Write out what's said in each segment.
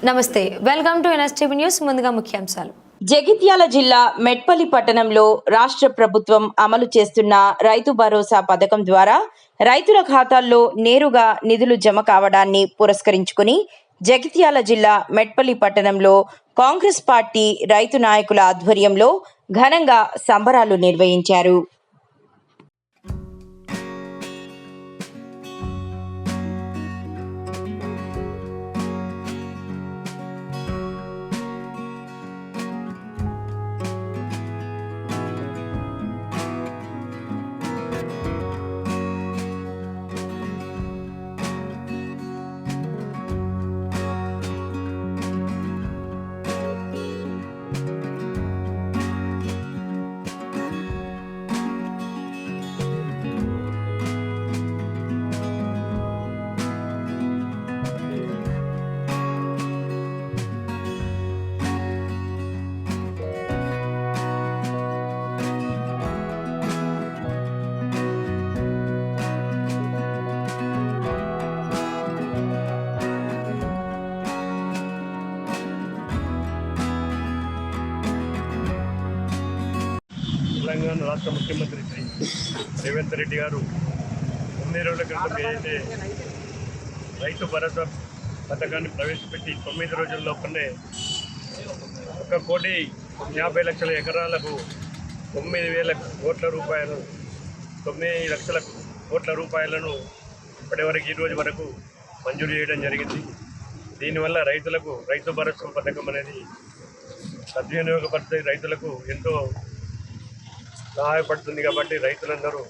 నమస్తే, welcome to NSTV news. ముందుగా ముఖ్యాంశాలు. జగిత్యాల జిల్లా మెట్పల్లి పట్టణంలో రాష్ట్ర ప్రభుత్వం అమలు చేస్తున్న రైతు భరోసా పథకం ద్వారా రైతుల ఖాతాల్లో నేరుగా నిధులు జమ కావడాన్ని పురస్కరించుకుని జగిత్యాల జిల్లా మెట్పల్లి పట్టణంలో కాంగ్రెస్ పార్టీ రైతు నాయకుల ఆధ్వర్యంలో ఘనంగా సంబరాలు నిర్వహించారు. తెలంగాణ రాష్ట్ర ముఖ్యమంత్రి శ్రీ రేవంత్ రెడ్డి గారు 9 రోజుల క్రితం ఏదైతే రైతు భరోసా పథకాన్ని ప్రవేశపెట్టి 9 రోజుల్లోపనే 1,50,00,000 ఎకరాలకు 9,000 కోట్ల రూపాయలు 9 లక్షల కోట్ల రూపాయలను ఇప్పటివరకు ఈ రోజు వరకు మంజూరు చేయడం జరిగింది. దీనివల్ల రైతులకు రైతు భరోసా పథకం అనేది సద్వినియోగపరిచే రైతులకు ఎంతో సహాయపడుతుంది. కాబట్టి రైతులందరూ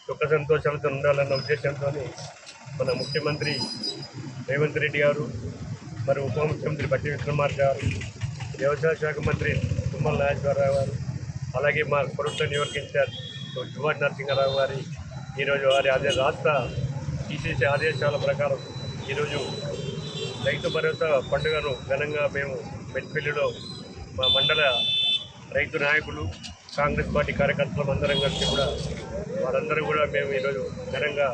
సుఖ సంతోషాలతో ఉండాలన్న ఉద్దేశంతో మన ముఖ్యమంత్రి రేవంత్ రెడ్డి గారు, మరి ఉప ముఖ్యమంత్రి బట్టి విక్రమార్క గారు, వ్యవసాయ శాఖ మంత్రి తుమ్మల నాగేశ్వరరావు గారు, అలాగే మా ప్రభుత్వ నియోజక ఇన్ఛార్జ్ జువాడి నరసింహారావు గారి ఈరోజు వారి రాష్ట్ర తీసేసే ఆదేశాల ప్రకారం ఈరోజు రైతు భరోసా పండుగను ఘనంగా మేము మెట్పల్లిలో మా మండల రైతు నాయకులు, కాంగ్రెస్ పార్టీ కార్యకర్తలు అందరం కలిసి కూడా వారందరూ కూడా మేము ఈరోజు ఘనంగా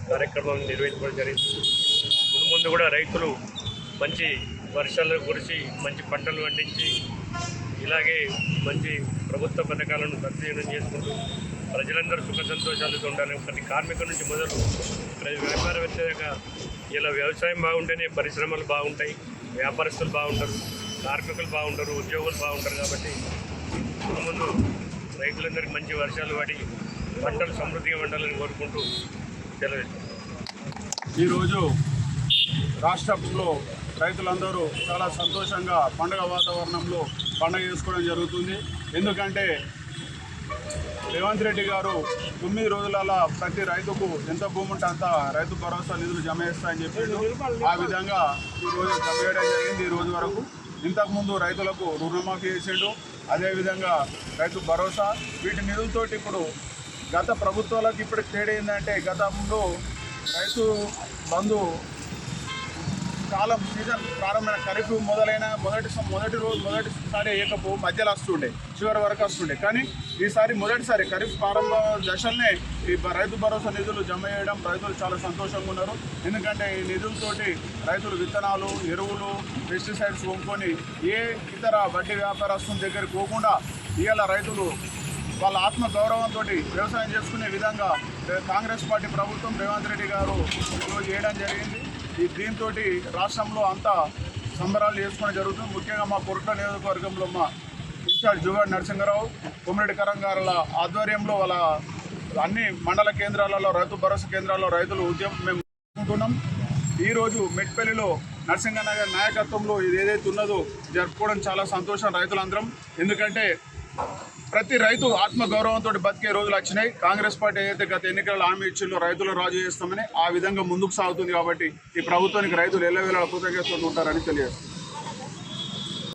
కార్యక్రమం నిర్వహించడం జరిగింది. ముందు కూడా రైతులు మంచి వర్షాలు కురిసి మంచి పంటలు పండించి ఇలాగే మంచి ప్రభుత్వ పథకాలను సద్వినియోగం చేసుకుంటూ ప్రజలందరూ సుఖ సంతోషాలతో ఉండాలి. ప్రతి కార్మికుల నుంచి మొదలు వ్యాపారవేత్త దాకా ఇలా వ్యవసాయం బాగుంటేనే పరిశ్రమలు బాగుంటాయి, వ్యాపారస్తులు బాగుంటారు, కార్మికులు బాగుంటారు, ఉద్యోగులు బాగుంటారు. కాబట్టి ముందు రైతులందరికీ మంచి వర్షాలు పడి పంటలు సమృద్ధిగా ఉండాలని కోరుకుంటూ సెలవిస్తాం. ఈరోజు రాష్ట్రంలో రైతులందరూ చాలా సంతోషంగా పండుగ వాతావరణంలో పండుగ చేసుకోవడం జరుగుతుంది. ఎందుకంటే రేవంత్ రెడ్డి గారు 9 రోజులలో ప్రతి రైతుకు ఎంత భూమి ఉంటే అంత రైతు భరోసా నిధులు జమ చేస్తాయని చెప్పిండు. ఆ విధంగా ఈరోజు జమ చేయడం జరిగింది. ఈ రోజు వరకు ఇంతకుముందు రైతులకు రుణమాఫీ చేసిండు, అదేవిధంగా రైతు భరోసా, వీటి నిధులతోటి ఇప్పుడు గత ప్రభుత్వాలకు ఇప్పుడు తేడా ఏంటంటే గతంలో రైతు బంధు కాలం సీజన్ ప్రారంభమైన ఖరీఫ్ మొదలైన మొదటిసారి వేయకపో మధ్యలో వస్తుండే, చివరి వరకు వస్తుండే. కానీ ఈసారి మొదటిసారి ఖరీఫ్ ప్రారంభ దశలనే ఈ రైతు భరోసా నిధులు జమ చేయడం రైతులు చాలా సంతోషంగా ఉన్నారు. ఎందుకంటే ఈ నిధులతోటి రైతులు విత్తనాలు, ఎరువులు, పెస్టిసైడ్స్ కొనుక్కొని ఏ ఇతర వడ్డీ వ్యాపారస్తుల దగ్గరికి పోకుండా ఇవాళ రైతులు వాళ్ళ ఆత్మ గౌరవంతో వ్యవసాయం చేసుకునే విధంగా కాంగ్రెస్ పార్టీ ప్రభుత్వం రేవంత్ రెడ్డి గారు ఈరోజు చేయడం జరిగింది. దీంతో రాష్ట్రంలో అంతా సంబరాలు చేసుకోవడం జరుగుతుంది. ముఖ్యంగా మా పొరుట్ల నియోజకవర్గంలో మా ఇన్ఛార్జ్ జువాడి నరసింహారావు, కొమిరెడ్డి కరం గారుల ఆధ్వర్యంలో వాళ్ళ అన్ని మండల కేంద్రాలలో రైతు భరోసా కేంద్రాల్లో రైతులు ఉద్యమం మేము చేసుకుంటున్నాం. ఈరోజు మెట్పల్లిలో నరసింహన్న గారి నాయకత్వంలో ఇది ఏదైతే ఉన్నదో జరుపుకోవడం చాలా సంతోషం రైతులందరం. ఎందుకంటే ప్రతి రైతు ఆత్మగౌరవంతో బతికే రోజులు వచ్చినాయి. కాంగ్రెస్ పార్టీ ఏదైతే గత ఎన్నికల్లో హామీ ఇచ్చిందో రైతులు రాజు చేస్తామని ఆ విధంగా ముందుకు సాగుతుంది. కాబట్టి ఈ ప్రభుత్వానికి రైతులు ఎల్లవేళ కృతజ్ఞతలు ఉంటారని తెలియజేస్తారు.